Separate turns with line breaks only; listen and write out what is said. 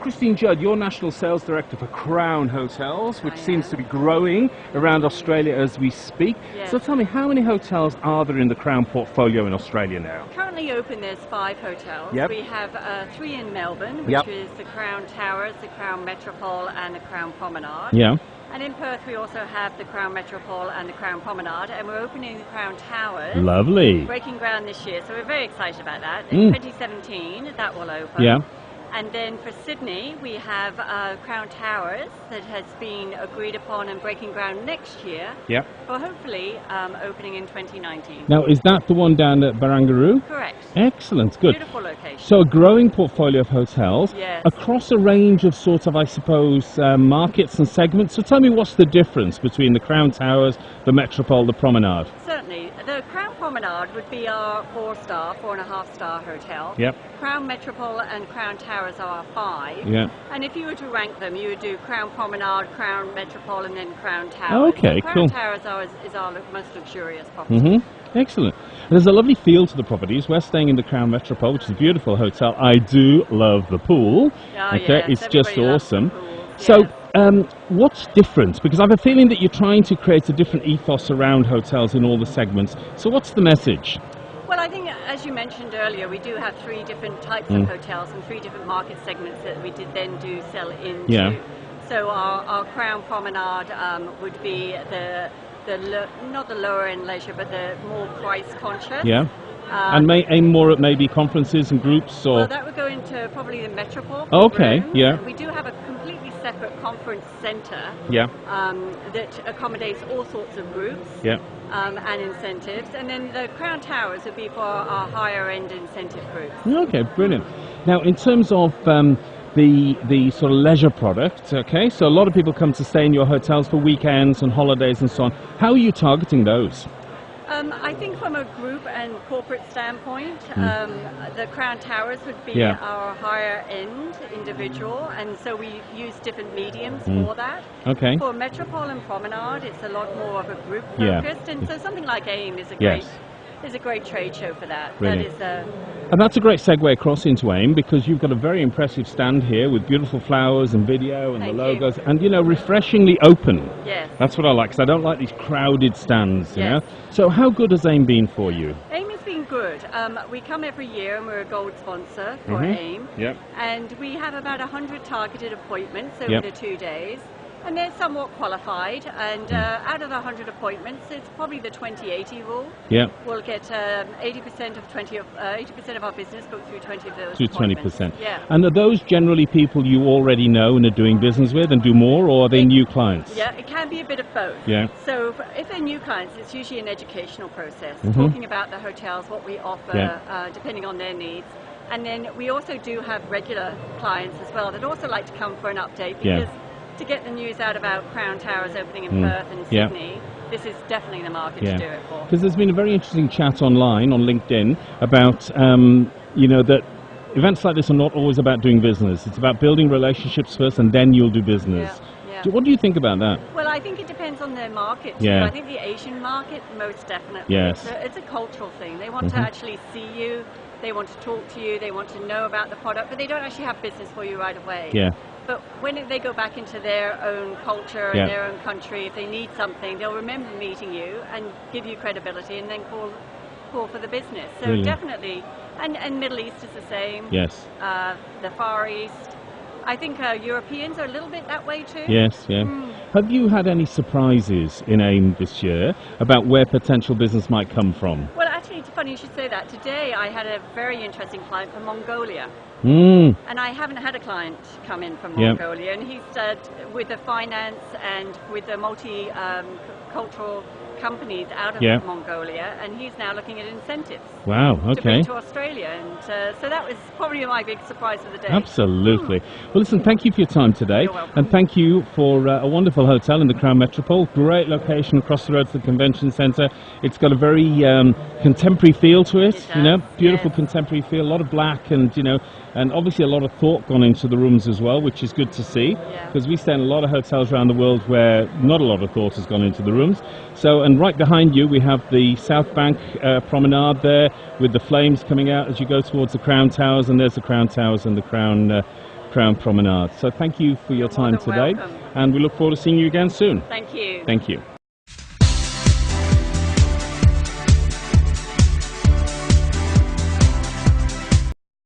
Christine Judd, you're National Sales Director for Crown Hotels, which seems to be growing around Australia as we speak.
Yes.
So tell me, how many hotels are there in the Crown portfolio in Australia now?
Currently open, there's 5 hotels.
Yep.
We have 3 in Melbourne, which
Yep.
is the Crown Towers, the Crown Metropole and the Crown Promenade.
Yeah.
And in Perth we also have the Crown Metropole and the Crown Promenade, and we're opening the Crown Towers.
Lovely.
Breaking ground this year, so we're very excited about that. In 2017 that will open.
Yeah.
And then for Sydney, we have Crown Towers that has been agreed upon and breaking ground next year.
Yep.
For hopefully opening in 2019.
Now, is that the one down at Barangaroo?
Correct.
Excellent, good.
Beautiful location.
So a growing portfolio of hotels
Yes.
across a range of sort of, I suppose, markets and segments. So tell me, what's the difference between the Crown Towers, the Metropole, the Promenade?
Certainly. The Crown Promenade would be our 4.5-star hotel.
Yep.
Crown Metropole and Crown Towers are our 5.
Yeah.
And if you were to rank them, you would do Crown Promenade, Crown Metropole, and then Crown Towers.
Okay,
so Crown
cool.
Towers is our most luxurious property.
Mm-hmm. Excellent. There's a lovely feel to the properties. We're staying in the Crown Metropole, which is a beautiful hotel. I do love the pool.
Oh,
Okay,
yes,
it's just
everybody loves
awesome.
the pools,
So,
yes.
what's different? Because I have a feeling that you're trying to create a different ethos around hotels in all the segments. So what's the message?
Well, I think, as you mentioned earlier, we do have 3 different types of hotels and 3 different market segments that we did then do sell into.
Yeah.
So our Crown Promenade would be not the lower end leisure, but the more price conscious.
Yeah. And may aim more at maybe conferences and groups, or?
Well, that would go into probably the Metropole.
Okay,
rooms.
yeah.
We do have a completely separate conference centre
Yeah.
that accommodates all sorts of groups.
Yeah.
And incentives, and then the Crown Towers would be for our higher end incentive groups.
Okay, brilliant. Now, in terms of the sort of leisure product, okay, so a lot of people come to stay in your hotels for weekends and holidays and so on. How are you targeting those?
I think from a group and corporate standpoint, the Crown Towers would be
Yeah.
our higher end individual, and so we use different mediums for that.
Okay.
For Metropole and Promenade, it's a lot more of a group
Yeah.
focused, and so something like AIME is a
Yes.
great trade show for that.
Brilliant.
That is
And that's a great segue across into AIME, because you've got a very impressive stand here with beautiful flowers and video and
Thank
the
you.
logos, and refreshingly open.
yes.
That's what I like, because I don't like these crowded stands, you
Yes.
know? So how good has AIME been for you?
AIME has been good. We come every year and we're a gold sponsor for
Mhm.
AIME.
Yep.
And we have about 100 targeted appointments over
Yep.
the 2 days. And they're somewhat qualified. And out of the 100 appointments, it's probably the 20-80 rule.
Yeah.
We'll get 80% of our business booked through 20 of those
To
appointments.
20%.
Yeah.
And are those generally people you already know and are doing business with and do more, or are they new clients?
Yeah, it can be a bit of both.
Yeah.
So if they're new clients, it's usually an educational process,
Mhm.
talking about the hotels, what we offer,
Yeah.
depending on their needs. And then we also do have regular clients as well that also like to come for an update,
Yeah.
because to get the news out about Crown Towers opening in Perth and
Yeah.
Sydney, this is definitely the market
Yeah.
to do it for.
Because there's been a very interesting chat online on LinkedIn about, that events like this are not always about doing business. It's about building relationships first and then you'll do business.
Yeah.
What do you think about that?
Well, I think it depends on their market too.
Yeah.
I think the Asian market, most definitely.
Yes.
It's a cultural thing. They want to actually see you, they want to talk to you, they want to know about the product, but they don't actually have business for you right away.
Yeah.
But when they go back into their own culture
Yeah.
and their own country, if they need something, they'll remember meeting you and give you credibility and then call for the business. So
Brilliant.
definitely, and Middle East is the same.
Yes.
The Far East. I think Europeans are a little bit that way too.
Yes, yeah. Have you had any surprises in AIME this year about where potential business might come from?
Well, actually, it's funny you should say that. Today I had a very interesting client from Mongolia.
Mm.
And I haven't had a client come in from
Yeah.
Mongolia, and he's with the finance and with the multi-cultural companies out of
Yeah.
Mongolia, and he's now looking at incentives
Wow,
to
okay.
bring to Australia, and so that was probably my big surprise of the day.
Absolutely. Well, listen, thank you for your time today.
You're welcome.
And thank you for a wonderful hotel in the Crown Metropole. Great location across the road to the convention centre. It's got a very contemporary feel to it,
It does,
beautiful
yes.
contemporary feel, a lot of black and obviously a lot of thought gone into the rooms as well, which is good to see.
Yeah.
Because we stay in a lot of hotels around the world where not a lot of thought has gone into the rooms. So, and right behind you we have the South Bank promenade there with the flames coming out as you go towards the Crown Towers, and there's the Crown Towers and the Crown Crown Promenade. So thank you for your
You're more
time
than
today,
welcome.
and we look forward to seeing you again soon.
Thank you.
Thank you.